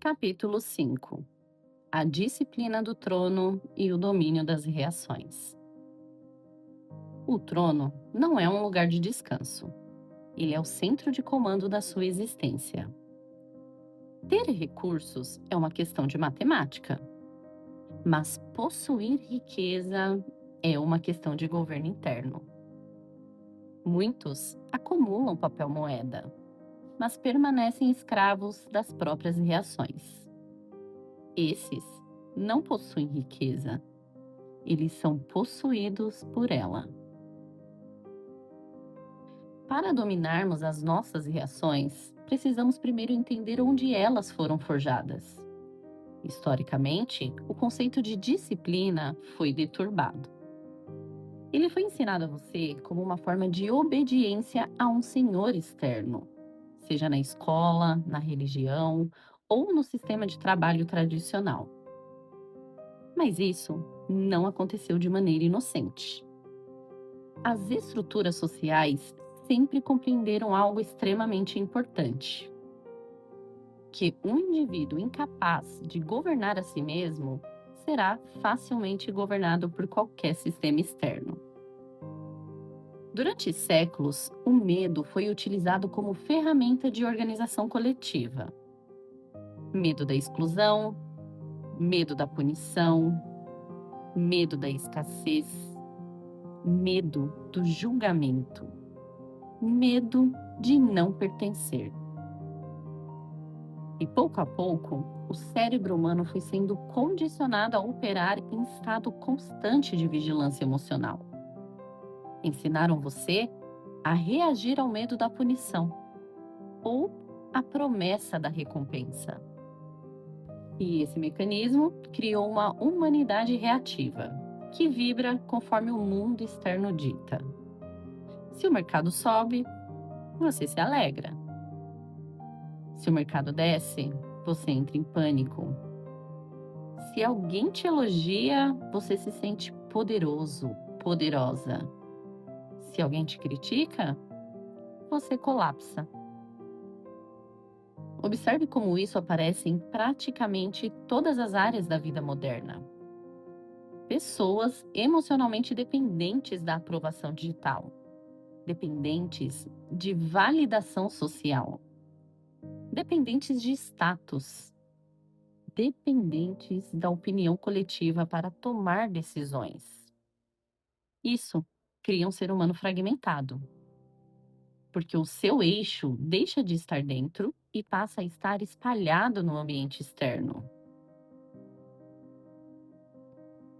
Capítulo 5. A disciplina do trono e o domínio das reações. O trono não é um lugar de descanso. Ele é o centro de comando da sua existência. Ter recursos é uma questão de matemática, mas possuir riqueza é uma questão de governo interno. Muitos acumulam papel moeda, mas permanecem escravos das próprias reações. Esses não possuem riqueza, eles são possuídos por ela. Para dominarmos as nossas reações, precisamos primeiro entender onde elas foram forjadas. Historicamente, o conceito de disciplina foi deturbado. Ele foi ensinado a você como uma forma de obediência a um senhor externo, seja na escola, na religião ou no sistema de trabalho tradicional. Mas isso não aconteceu de maneira inocente. As estruturas sociais sempre compreenderam algo extremamente importante: que um indivíduo incapaz de governar a si mesmo será facilmente governado por qualquer sistema externo. Durante séculos, o medo foi utilizado como ferramenta de organização coletiva. Medo da exclusão, medo da punição, medo da escassez, medo do julgamento, medo de não pertencer. E pouco a pouco, o cérebro humano foi sendo condicionado a operar em estado constante de vigilância emocional. Ensinaram você a reagir ao medo da punição ou à promessa da recompensa. E esse mecanismo criou uma humanidade reativa, que vibra conforme o mundo externo dita. Se o mercado sobe, você se alegra. Se o mercado desce, você entra em pânico. Se alguém te elogia, você se sente poderoso, poderosa. Se alguém te critica, você colapsa. Observe como isso aparece em praticamente todas as áreas da vida moderna. Pessoas emocionalmente dependentes da aprovação digital, dependentes de validação social, dependentes de status, dependentes da opinião coletiva para tomar decisões. Isso cria um ser humano fragmentado, porque o seu eixo deixa de estar dentro e passa a estar espalhado no ambiente externo.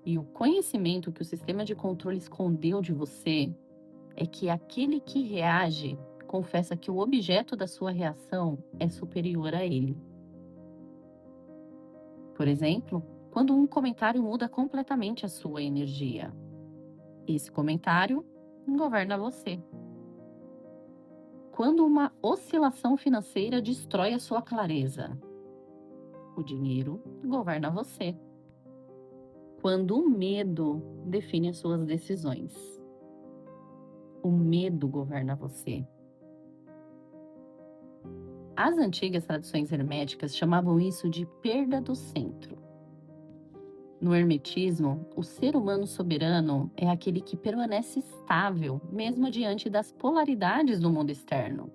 E o conhecimento que o sistema de controle escondeu de você é que aquele que reage confessa que o objeto da sua reação é superior a ele. Por exemplo, quando um comentário muda completamente a sua energia, esse comentário governa você. Quando uma oscilação financeira destrói a sua clareza, o dinheiro governa você. Quando o medo define as suas decisões, o medo governa você. As antigas tradições herméticas chamavam isso de perda do centro. No hermetismo, o ser humano soberano é aquele que permanece estável mesmo diante das polaridades do mundo externo,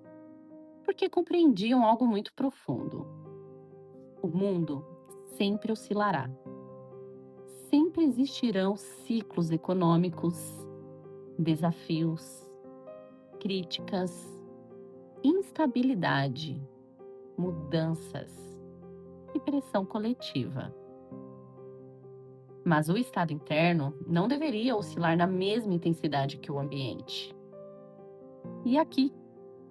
porque compreendiam algo muito profundo. O mundo sempre oscilará. Sempre existirão ciclos econômicos, desafios, críticas, instabilidade, mudanças e pressão coletiva. Mas o estado interno não deveria oscilar na mesma intensidade que o ambiente. E aqui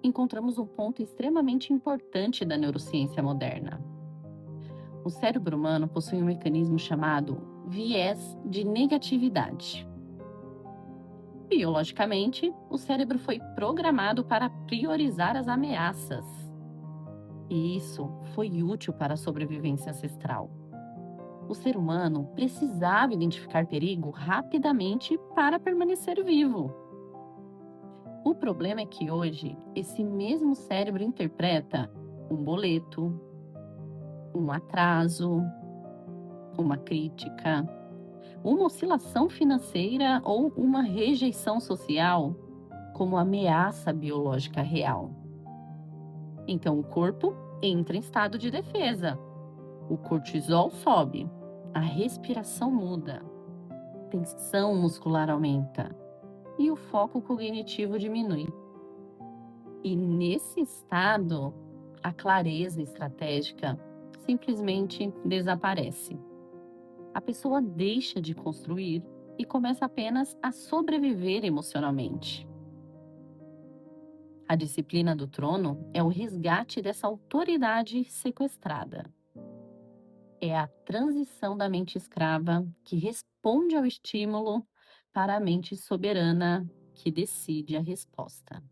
encontramos um ponto extremamente importante da neurociência moderna. O cérebro humano possui um mecanismo chamado viés de negatividade. Biologicamente, o cérebro foi programado para priorizar as ameaças. E isso foi útil para a sobrevivência ancestral. O ser humano precisava identificar perigo rapidamente para permanecer vivo. O problema é que hoje, esse mesmo cérebro interpreta um boleto, um atraso, uma crítica, uma oscilação financeira ou uma rejeição social como ameaça biológica real. Então, o corpo entra em estado de defesa, o cortisol sobe, a respiração muda, a tensão muscular aumenta e o foco cognitivo diminui. E nesse estado, a clareza estratégica simplesmente desaparece. A pessoa deixa de construir e começa apenas a sobreviver emocionalmente. A disciplina do trono é o resgate dessa autoridade sequestrada. É a transição da mente escrava que responde ao estímulo para a mente soberana que decide a resposta.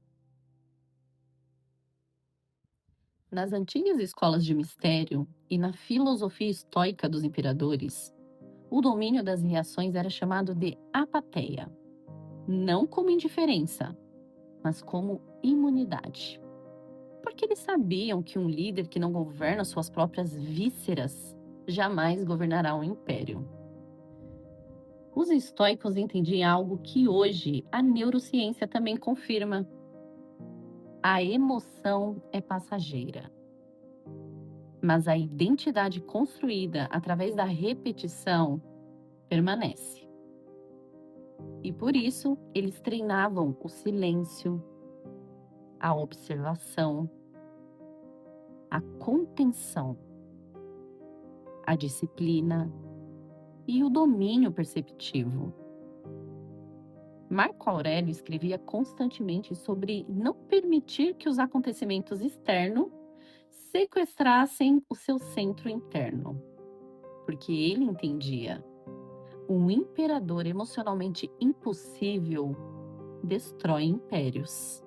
Nas antigas escolas de mistério e na filosofia estoica dos imperadores, o domínio das reações era chamado de apatheia, não como indiferença, mas como imunidade. Porque eles sabiam que um líder que não governa suas próprias vísceras jamais governará um império. Os estoicos entendiam algo que hoje a neurociência também confirma. A emoção é passageira, mas a identidade construída através da repetição permanece. E por isso, eles treinavam o silêncio, a observação, a contenção, a disciplina e o domínio perceptivo. Marco Aurélio escrevia constantemente sobre não permitir que os acontecimentos externos sequestrassem o seu centro interno, porque ele entendia: um imperador emocionalmente impossível destrói impérios.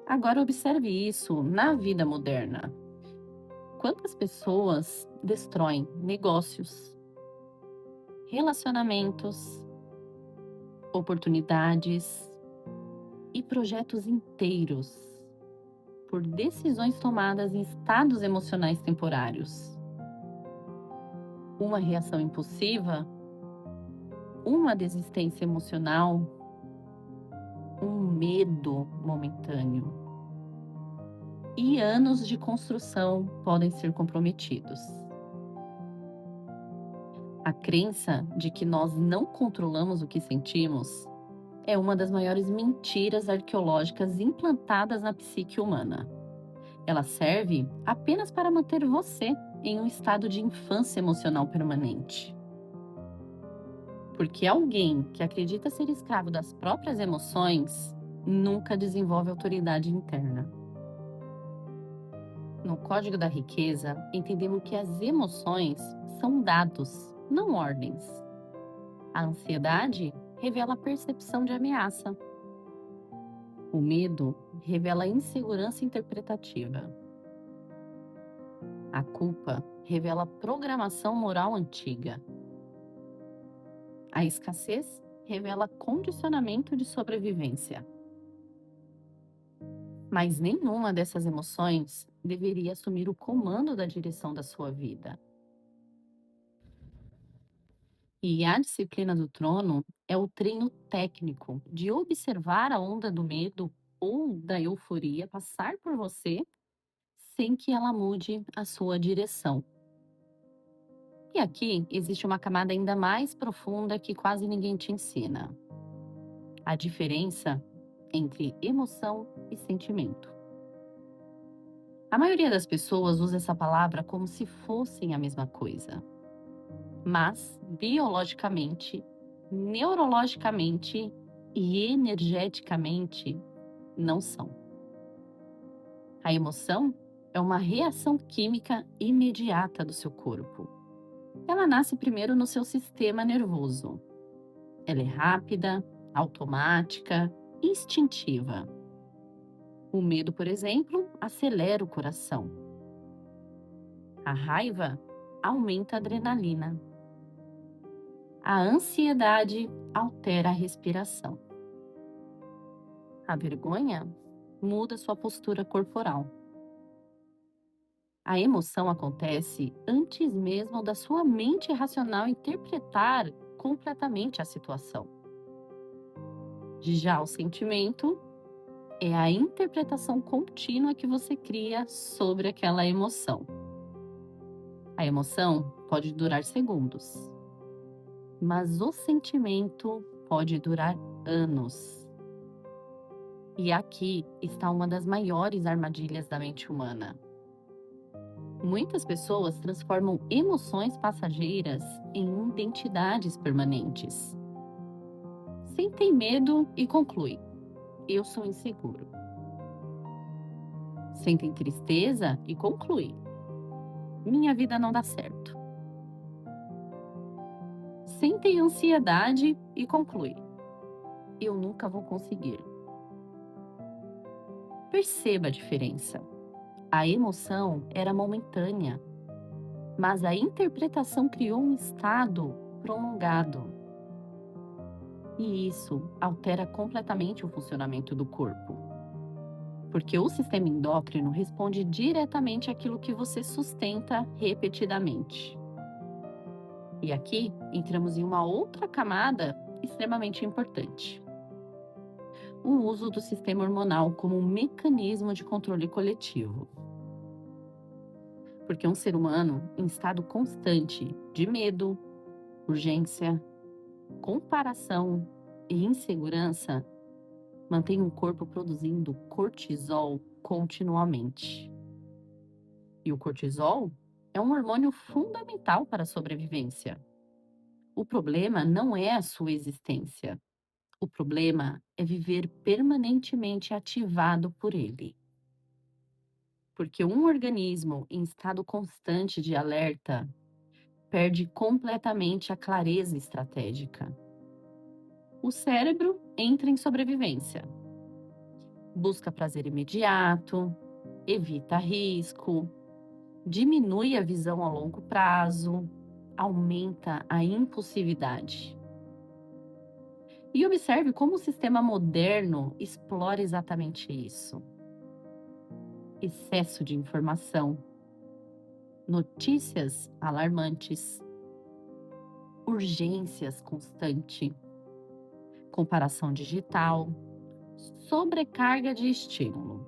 Agora observe isso na vida moderna. Quantas pessoas destroem negócios, relacionamentos, oportunidades e projetos inteiros por decisões tomadas em estados emocionais temporários? Uma reação impulsiva, uma desistência emocional, um medo momentâneo. E anos de construção podem ser comprometidos. A crença de que nós não controlamos o que sentimos é uma das maiores mentiras arqueológicas implantadas na psique humana. Ela serve apenas para manter você em um estado de infância emocional permanente. Porque alguém que acredita ser escravo das próprias emoções nunca desenvolve autoridade interna. No Código da Riqueza, entendemos que as emoções são dados, não ordens. A ansiedade revela a percepção de ameaça. O medo revela a insegurança interpretativa. A culpa revela a programação moral antiga. A escassez revela condicionamento de sobrevivência. Mas nenhuma dessas emoções deveria assumir o comando da direção da sua vida. E a disciplina do trono é o treino técnico de observar a onda do medo ou da euforia passar por você sem que ela mude a sua direção. E aqui existe uma camada ainda mais profunda que quase ninguém te ensina: a diferença entre emoção e sentimento. A maioria das pessoas usa essa palavra como se fossem a mesma coisa. Mas, biologicamente, neurologicamente e energeticamente, não são. A emoção é uma reação química imediata do seu corpo. Ela nasce primeiro no seu sistema nervoso. Ela é rápida, automática, instintiva. O medo, por exemplo, acelera o coração. A raiva aumenta a adrenalina. A ansiedade altera a respiração. A vergonha muda sua postura corporal. A emoção acontece antes mesmo da sua mente racional interpretar completamente a situação. Já o sentimento é a interpretação contínua que você cria sobre aquela emoção. A emoção pode durar segundos, mas o sentimento pode durar anos. E aqui está uma das maiores armadilhas da mente humana. Muitas pessoas transformam emoções passageiras em identidades permanentes. Sentem medo e concluem: eu sou inseguro. Sentem tristeza e concluem: minha vida não dá certo. Sentem ansiedade e concluem: eu nunca vou conseguir. Perceba a diferença. A emoção era momentânea, mas a interpretação criou um estado prolongado. E isso altera completamente o funcionamento do corpo, porque o sistema endócrino responde diretamente àquilo que você sustenta repetidamente. E aqui entramos em uma outra camada extremamente importante: o uso do sistema hormonal como um mecanismo de controle coletivo. Porque um ser humano em estado constante de medo, urgência, comparação e insegurança mantém um corpo produzindo cortisol continuamente. E o cortisol é um hormônio fundamental para a sobrevivência. O problema não é a sua existência. O problema é viver permanentemente ativado por ele. Porque um organismo em estado constante de alerta perde completamente a clareza estratégica. O cérebro entra em sobrevivência. Busca prazer imediato, evita risco, diminui a visão a longo prazo, aumenta a impulsividade. E observe como o sistema moderno explora exatamente isso. Excesso de informação, notícias alarmantes, urgências constante, comparação digital, sobrecarga de estímulo.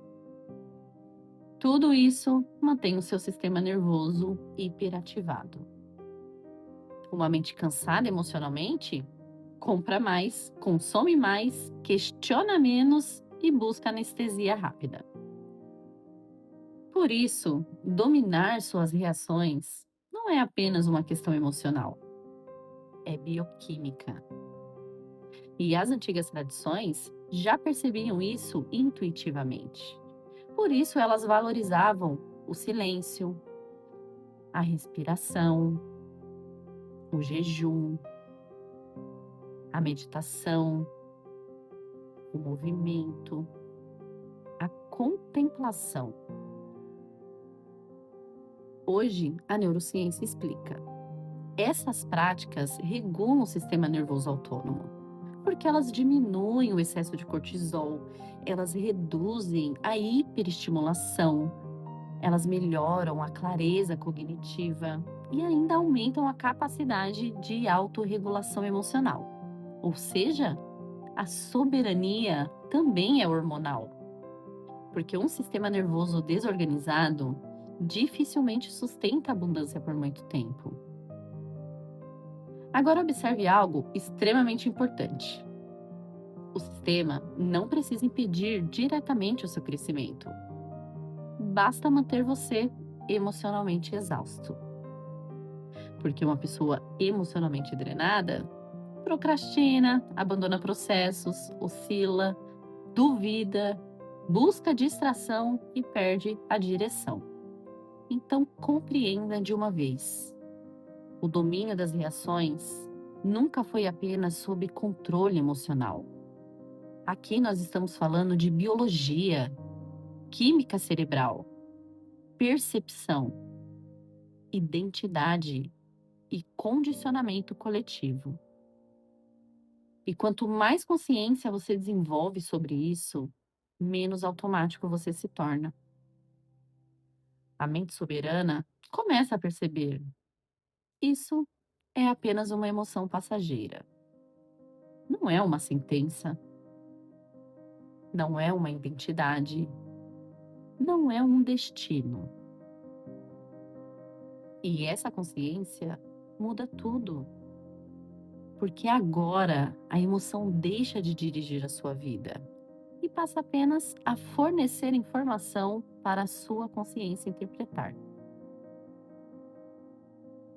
Tudo isso mantém o seu sistema nervoso hiperativado. Uma mente cansada emocionalmente compra mais, consome mais, questiona menos e busca anestesia rápida. Por isso, dominar suas reações não é apenas uma questão emocional, é bioquímica. E as antigas tradições já percebiam isso intuitivamente. Por isso, elas valorizavam o silêncio, a respiração, o jejum, a meditação, o movimento, a contemplação. Hoje, a neurociência explica. Essas práticas regulam o sistema nervoso autônomo, porque elas diminuem o excesso de cortisol, elas reduzem a hiperestimulação, elas melhoram a clareza cognitiva e ainda aumentam a capacidade de autorregulação emocional. Ou seja, a soberania também é hormonal, porque um sistema nervoso desorganizado dificilmente sustenta a abundância por muito tempo. Agora observe algo extremamente importante. O sistema não precisa impedir diretamente o seu crescimento. Basta manter você emocionalmente exausto. Porque uma pessoa emocionalmente drenada procrastina, abandona processos, oscila, duvida, busca distração e perde a direção. Então, compreenda de uma vez. O domínio das reações nunca foi apenas sob controle emocional. Aqui nós estamos falando de biologia, química cerebral, percepção, identidade e condicionamento coletivo. E quanto mais consciência você desenvolve sobre isso, menos automático você se torna. A mente soberana começa a perceber: isso é apenas uma emoção passageira. Não é uma sentença, não é uma identidade, não é um destino. E essa consciência muda tudo, porque agora a emoção deixa de dirigir a sua vida e passa apenas a fornecer informação para a sua consciência interpretar.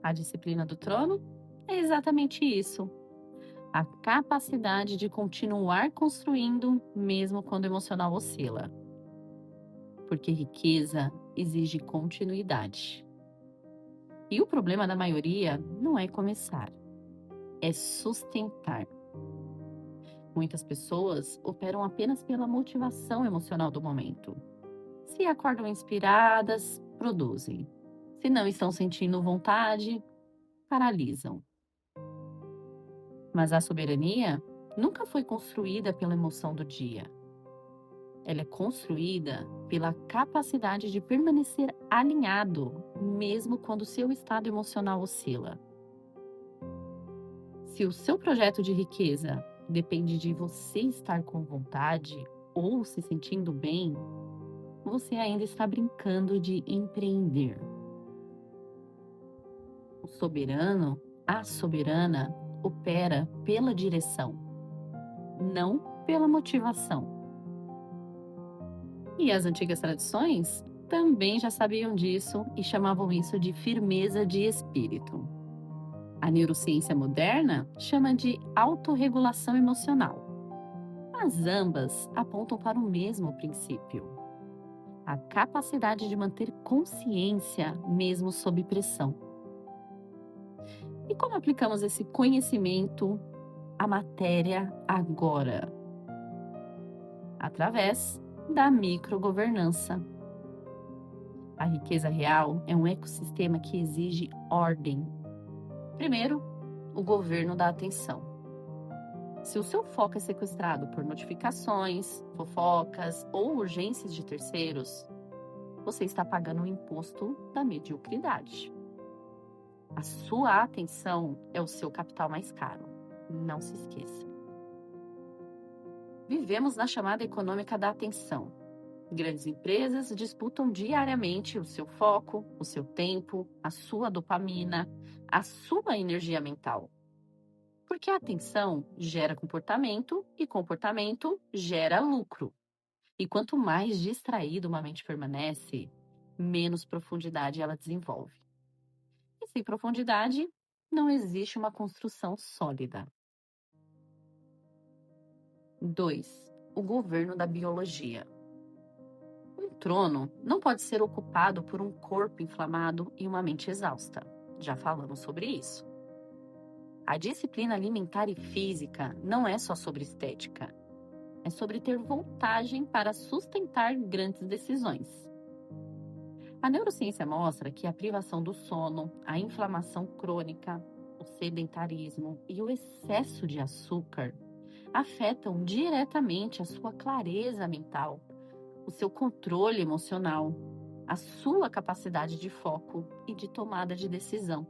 A disciplina do trono é exatamente isso. A capacidade de continuar construindo mesmo quando o emocional oscila. Porque riqueza exige continuidade. E o problema da maioria não é começar, é sustentar. Muitas pessoas operam apenas pela motivação emocional do momento. Se acordam inspiradas, produzem. Se não estão sentindo vontade, paralisam. Mas a soberania nunca foi construída pela emoção do dia. Ela é construída pela capacidade de permanecer alinhado, mesmo quando seu estado emocional oscila. Se o seu projeto de riqueza depende de você estar com vontade ou se sentindo bem, você ainda está brincando de empreender. O soberano, a soberana, opera pela direção, não pela motivação. E as antigas tradições também já sabiam disso e chamavam isso de firmeza de espírito. A neurociência moderna chama de autorregulação emocional. Mas ambas apontam para o mesmo princípio: a capacidade de manter consciência mesmo sob pressão. E como aplicamos esse conhecimento à matéria agora? Através da microgovernança. A riqueza real é um ecossistema que exige ordem. Primeiro, o governo da atenção. Se o seu foco é sequestrado por notificações, fofocas ou urgências de terceiros, você está pagando o imposto da mediocridade. A sua atenção é o seu capital mais caro. Não se esqueça. Vivemos na chamada econômica da atenção. Grandes empresas disputam diariamente o seu foco, o seu tempo, a sua dopamina, a sua energia mental. Porque a atenção gera comportamento e comportamento gera lucro. E quanto mais distraída uma mente permanece, menos profundidade ela desenvolve. E sem profundidade, não existe uma construção sólida. 2. O governo da biologia. Um trono não pode ser ocupado por um corpo inflamado e uma mente exausta. Já falamos sobre isso. A disciplina alimentar e física não é só sobre estética. É sobre ter voltagem para sustentar grandes decisões. A neurociência mostra que a privação do sono, a inflamação crônica, o sedentarismo e o excesso de açúcar afetam diretamente a sua clareza mental, o seu controle emocional, a sua capacidade de foco e de tomada de decisão.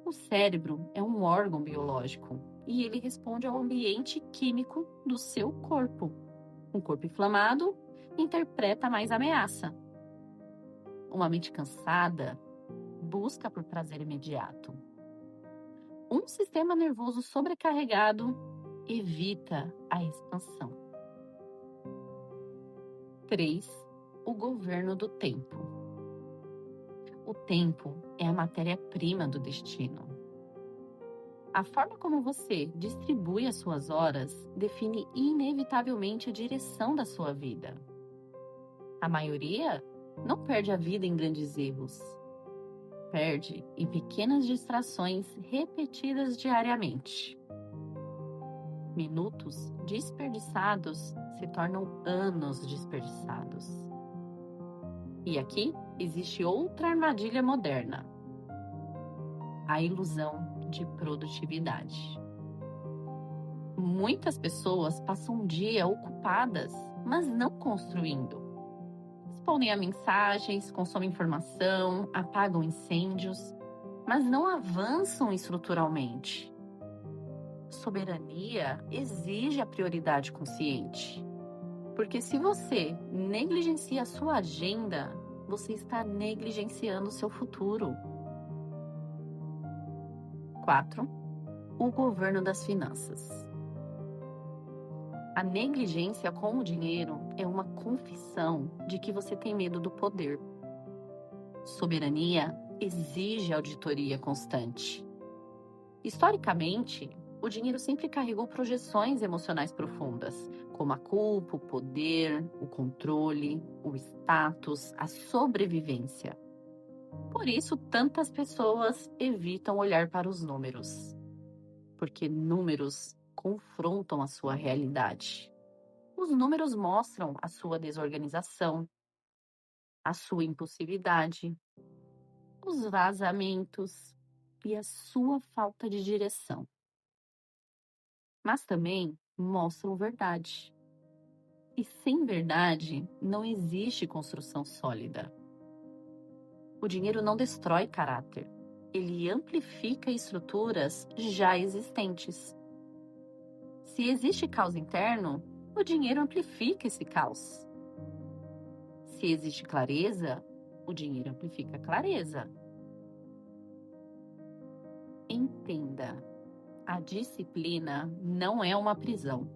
O cérebro é um órgão biológico e ele responde ao ambiente químico do seu corpo. Um corpo inflamado interpreta mais ameaça. Uma mente cansada busca por prazer imediato. Um sistema nervoso sobrecarregado evita a expansão. 3. O governo do tempo. O tempo é a matéria-prima do destino. A forma como você distribui as suas horas define inevitavelmente a direção da sua vida. A maioria não perde a vida em grandes erros. Perde em pequenas distrações repetidas diariamente. Minutos desperdiçados se tornam anos desperdiçados. E aqui existe outra armadilha moderna: a ilusão de produtividade. Muitas pessoas passam um dia ocupadas, mas não construindo. respondem a mensagens, consomem informação, apagam incêndios, mas não avançam estruturalmente. Soberania exige a prioridade consciente. Porque se você negligencia a sua agenda, você está negligenciando o seu futuro. 4. O governo das finanças. A negligência com o dinheiro é uma confissão de que você tem medo do poder. Soberania exige auditoria constante. Historicamente, o dinheiro sempre carregou projeções emocionais profundas, como a culpa, o poder, o controle, o status, a sobrevivência. Por isso, tantas pessoas evitam olhar para os números, porque números confrontam a sua realidade. Os números mostram a sua desorganização, a sua impulsividade, os vazamentos e a sua falta de direção. Mas também mostram verdade. E sem verdade, não existe construção sólida. O dinheiro não destrói caráter. Ele amplifica estruturas já existentes. Se existe caos interno, o dinheiro amplifica esse caos. Se existe clareza, o dinheiro amplifica a clareza. Entenda, a disciplina não é uma prisão.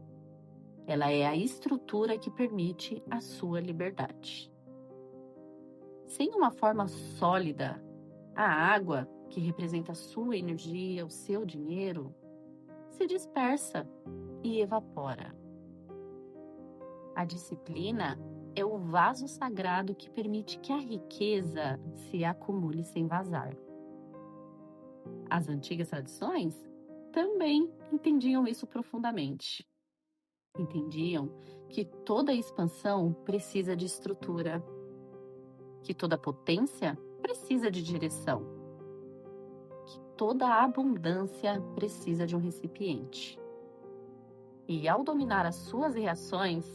Ela é a estrutura que permite a sua liberdade. Sem uma forma sólida, a água, que representa a sua energia, o seu dinheiro, se dispersa e evapora. A disciplina é o vaso sagrado que permite que a riqueza se acumule sem vazar. As antigas tradições também entendiam isso profundamente. Entendiam que toda expansão precisa de estrutura, que toda potência precisa de direção, que toda abundância precisa de um recipiente. E ao dominar as suas reações,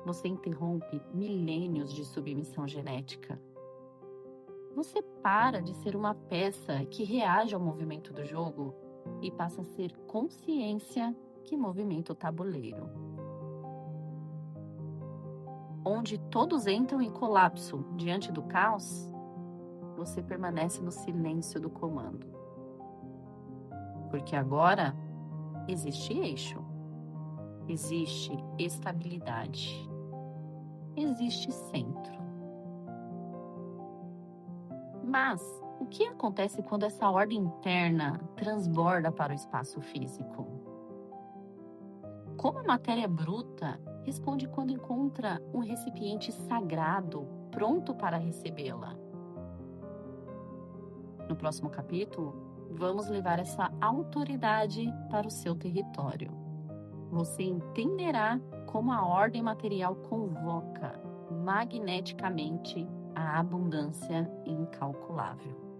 você interrompe milênios de submissão genética. Você para de ser uma peça que reage ao movimento do jogo e passa a ser consciência que movimenta o tabuleiro. Onde todos entram em colapso diante do caos, você permanece no silêncio do comando. Porque agora existe eixo, existe estabilidade, existe centro. Mas o que acontece quando essa ordem interna transborda para o espaço físico? Como a matéria bruta responde quando encontra um recipiente sagrado pronto para recebê-la? No próximo capítulo, vamos levar essa autoridade para o seu território. Você entenderá como a ordem material convoca magneticamente a abundância incalculável.